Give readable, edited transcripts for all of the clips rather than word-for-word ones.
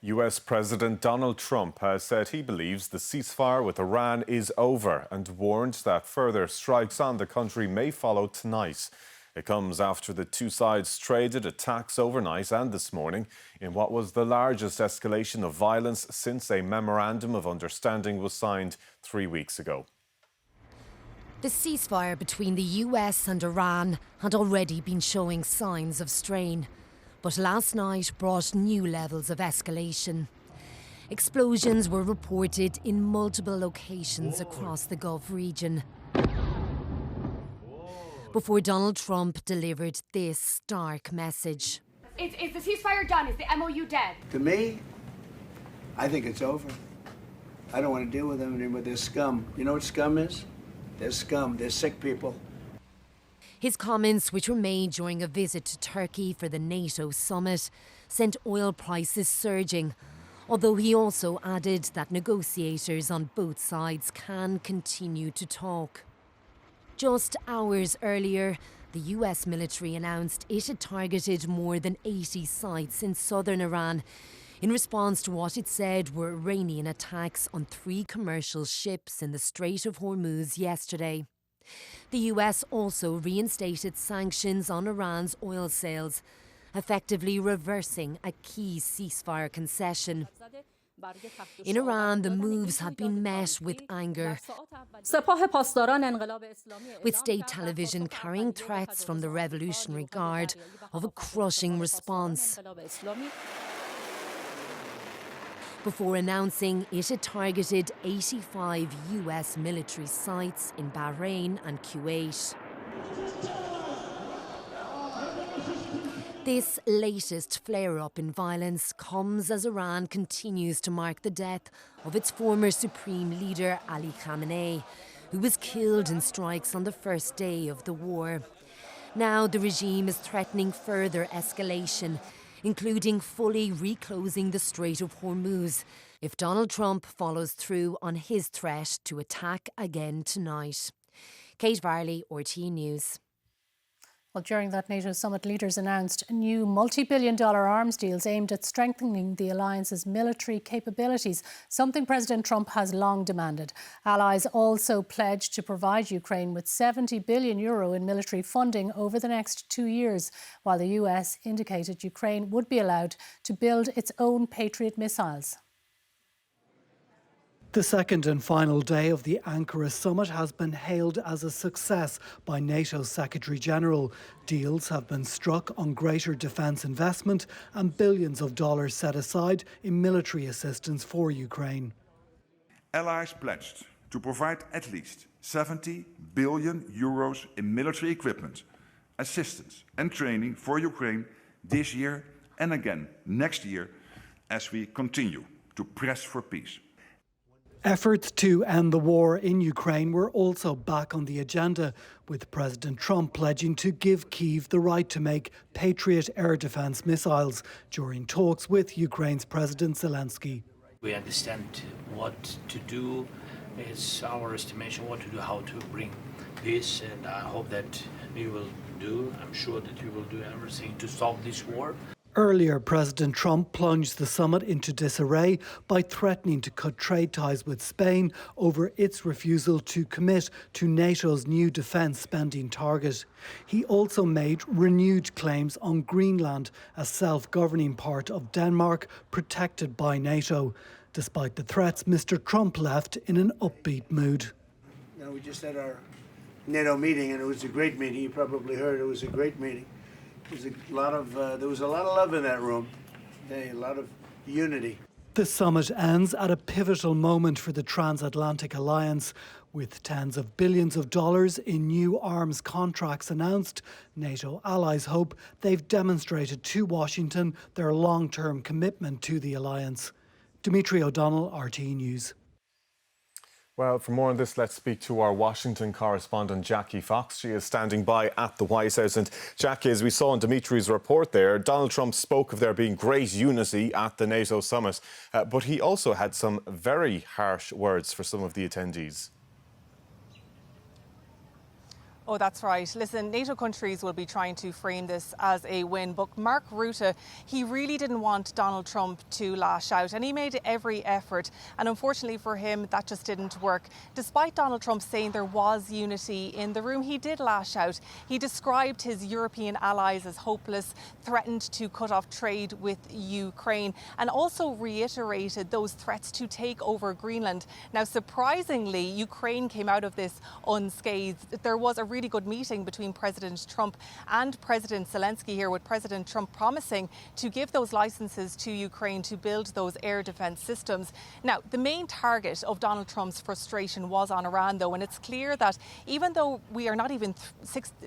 US President Donald Trump has said he believes the ceasefire with Iran is over and warned that further strikes on the country may follow tonight. It comes after the two sides traded attacks overnight and this morning in what was the largest escalation of violence since a memorandum of understanding was signed 3 weeks ago. The ceasefire between the US and Iran had already been showing signs of strain. But last night brought new levels of escalation. Explosions were reported in multiple locations across the Gulf region. Before Donald Trump delivered this stark message. Is the ceasefire done? Is the MOU dead? To me, I think it's over. I don't want to deal with them anymore. They're scum. You know what scum is? They're scum. They're sick people. His comments, which were made during a visit to Turkey for the NATO summit, sent oil prices surging, although he also added that negotiators on both sides can continue to talk. Just hours earlier, the US military announced it had targeted more than 80 sites in southern Iran in response to what it said were Iranian attacks on 3 commercial ships in the Strait of Hormuz yesterday. The US also reinstated sanctions on Iran's oil sales, effectively reversing a key ceasefire concession. In Iran, the moves have been met with anger, with state television carrying threats from the Revolutionary Guard of a crushing response, before announcing it had targeted 85 US military sites in Bahrain and Kuwait. This latest flare-up in violence comes as Iran continues to mark the death of its former supreme leader Ali Khamenei, who was killed in strikes on the first day of the war. Now the regime is threatening further escalation, including fully reclosing the Strait of Hormuz, if Donald Trump follows through on his threat to attack again tonight. Kate Varley, RTÉ News. Well, during that NATO summit, leaders announced new multi-billion-dollar arms deals aimed at strengthening the alliance's military capabilities, something President Trump has long demanded. Allies also pledged to provide Ukraine with €70 billion in military funding over the next 2 years, while the US indicated Ukraine would be allowed to build its own Patriot missiles. The second and final day of the Ankara summit has been hailed as a success by NATO's Secretary-General. Deals have been struck on greater defence investment and billions of dollars set aside in military assistance for Ukraine. Allies pledged to provide at least €70 billion in military equipment, assistance and training for Ukraine this year and again next year as we continue to press for peace. Efforts to end the war in Ukraine were also back on the agenda, with President Trump pledging to give Kyiv the right to make Patriot air defence missiles during talks with Ukraine's President Zelensky. We understand what to do. It's our estimation what to do, how to bring peace, and I hope that you will do. I'm sure that you will do everything to stop this war. Earlier, President Trump plunged the summit into disarray by threatening to cut trade ties with Spain over its refusal to commit to NATO's new defence spending target. He also made renewed claims on Greenland, a self-governing part of Denmark protected by NATO. Despite the threats, Mr. Trump left in an upbeat mood. Now, we just had our NATO meeting, and it was a great meeting. You probably heard it was a great meeting. There was a lot of love in that room, a lot of unity. The summit ends at a pivotal moment for the transatlantic alliance. With tens of billions of dollars in new arms contracts announced, NATO allies hope they've demonstrated to Washington their long-term commitment to the alliance. Dimitri O'Donnell, RTÉ News. Well, for more on this, let's speak to our Washington correspondent, Jackie Fox. She is standing by at the White House. And Jackie, as we saw in Dimitri's report there, Donald Trump spoke of there being great unity at the NATO summit, but he also had some very harsh words for some of the attendees. Oh, that's right. Listen, NATO countries will be trying to frame this as a win, but Mark Rutte, he really didn't want Donald Trump to lash out, and he made every effort. And unfortunately for him, that just didn't work. Despite Donald Trump saying there was unity in the room, he did lash out. He described his European allies as hopeless, threatened to cut off trade with Ukraine, and also reiterated those threats to take over Greenland. Now, surprisingly, Ukraine came out of this unscathed. There was a really good meeting between President Trump and President Zelensky here, with President Trump promising to give those licenses to Ukraine to build those air defense systems. Now, the main target of Donald Trump's frustration was on Iran, though, and it's clear that even though we are not even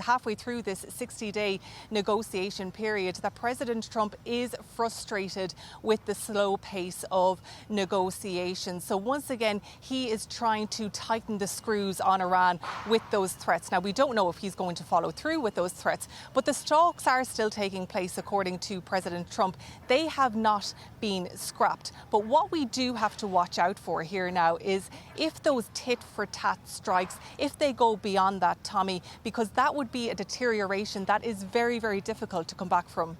halfway through this 60-day negotiation period, that President Trump is frustrated with the slow pace of negotiations. So once again, he is trying to tighten the screws on Iran with those threats. Now, we don't know if he's going to follow through with those threats, but the talks are still taking place, according to President Trump. They have not been scrapped. But what we do have to watch out for here now is if those tit-for-tat strikes, if they go beyond that, Tommy, because that would be a deterioration that is very, very difficult to come back from.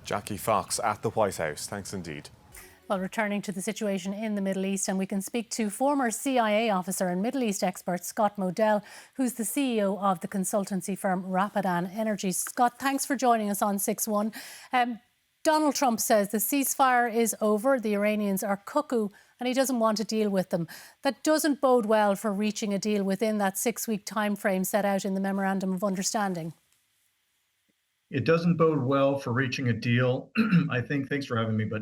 Jackie Fox at the White House. Thanks indeed. Well, returning to the situation in the Middle East, and we can speak to former CIA officer and Middle East expert Scott Modell, who's the CEO of the consultancy firm Rapidan Energy. Scott, thanks for joining us on 6-1. Donald Trump says the ceasefire is over, the Iranians are cuckoo, and he doesn't want to deal with them. That doesn't bode well for reaching a deal within that 6-week time frame set out in the Memorandum of Understanding. It doesn't bode well for reaching a deal. I think, thanks for having me, but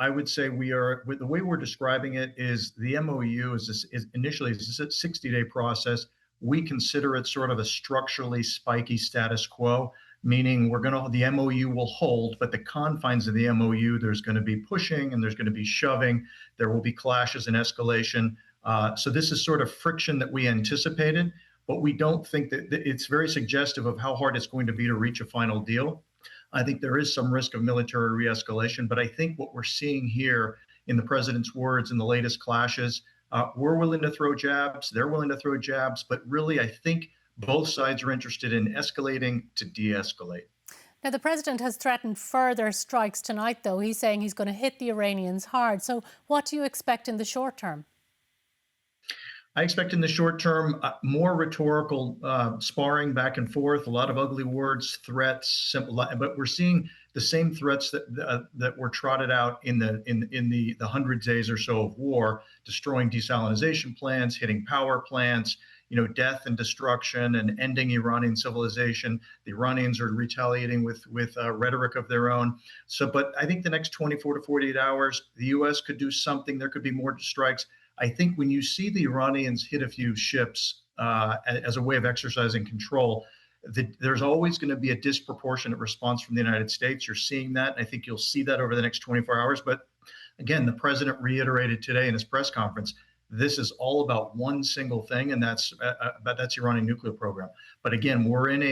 I would say the way we're describing it is the MOU is initially a 60-day process. We consider it sort of a structurally spiky status quo, meaning the MOU will hold, but the confines of the MOU, there's going to be pushing and there's going to be shoving. There will be clashes and escalation. So this is sort of friction that we anticipated, but we don't think that it's very suggestive of how hard it's going to be to reach a final deal. I think there is some risk of military re-escalation, but I think what we're seeing here in the president's words in the latest clashes, we're willing to throw jabs, they're willing to throw jabs, but really I think both sides are interested in escalating to de-escalate. Now, the president has threatened further strikes tonight, though. He's saying he's going to hit the Iranians hard. So what do you expect in the short term? I expect in the short term more rhetorical sparring back and forth, a lot of ugly words, threats, but we're seeing the same threats that were trotted out in the 100 days or so of war, destroying desalination plants, hitting power plants, death and destruction, and ending Iranian civilization. The Iranians are retaliating with rhetoric of their own. But I think the next 24 to 48 hours, the U.S. could do something. There could be more strikes. I think when you see the Iranians hit a few ships as a way of exercising control, there's always going to be a disproportionate response from the United States. You're seeing that. And I think you'll see that over the next 24 hours. But again, the president reiterated today in his press conference, this is all about one single thing, and that's the Iranian nuclear program. But again, we're in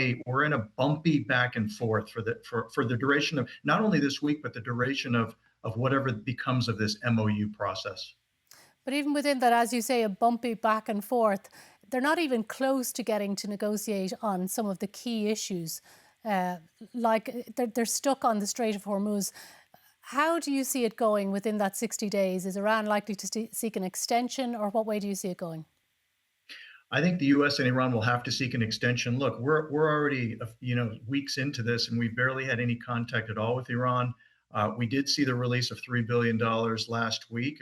a bumpy back and forth for the duration of not only this week, but the duration of whatever becomes of this MOU process. But even within that, as you say, a bumpy back and forth, they're not even close to getting to negotiate on some of the key issues. Like they're stuck on the Strait of Hormuz. How do you see it going within that 60 days? Is Iran likely to seek an extension, or what way do you see it going? I think the U.S. and Iran will have to seek an extension. Look, we're already weeks into this, and we barely had any contact at all with Iran. We did see the release of $3 billion last week.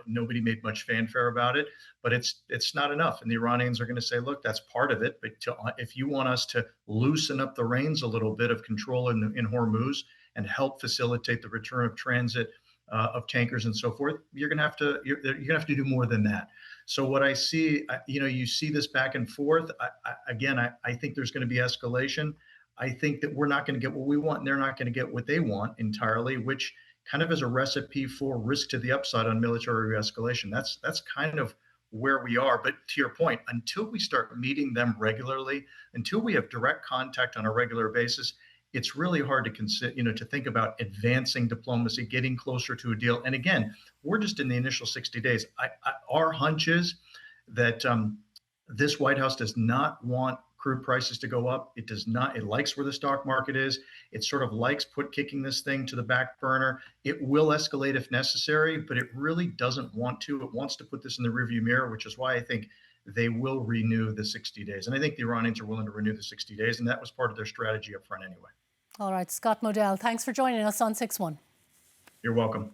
Nobody made much fanfare about it, but it's not enough. And the Iranians are going to say, look, that's part of it. But if you want us to loosen up the reins a little bit of control in Hormuz and help facilitate the return of transit of tankers and so forth, you're going to have to do more than that. So what I see, you see this back and forth. I think there's going to be escalation. I think that we're not going to get what we want, and they're not going to get what they want entirely, which kind of is a recipe for risk to the upside on military re-escalation. That's kind of where we are. But to your point, until we start meeting them regularly, until we have direct contact on a regular basis, it's really hard to consider, to think about advancing diplomacy, getting closer to a deal. And again, we're just in the initial 60 days. Our hunch is that this White House does not want crude prices to go up. It does not. It likes where the stock market is. It sort of likes kicking this thing to the back burner. It will escalate if necessary, but it really doesn't want to. It wants to put this in the rearview mirror, which is why I think they will renew the 60 days. And I think the Iranians are willing to renew the 60 days, and that was part of their strategy up front anyway. All right, Scott Modell, thanks for joining us on 6-1. You're welcome.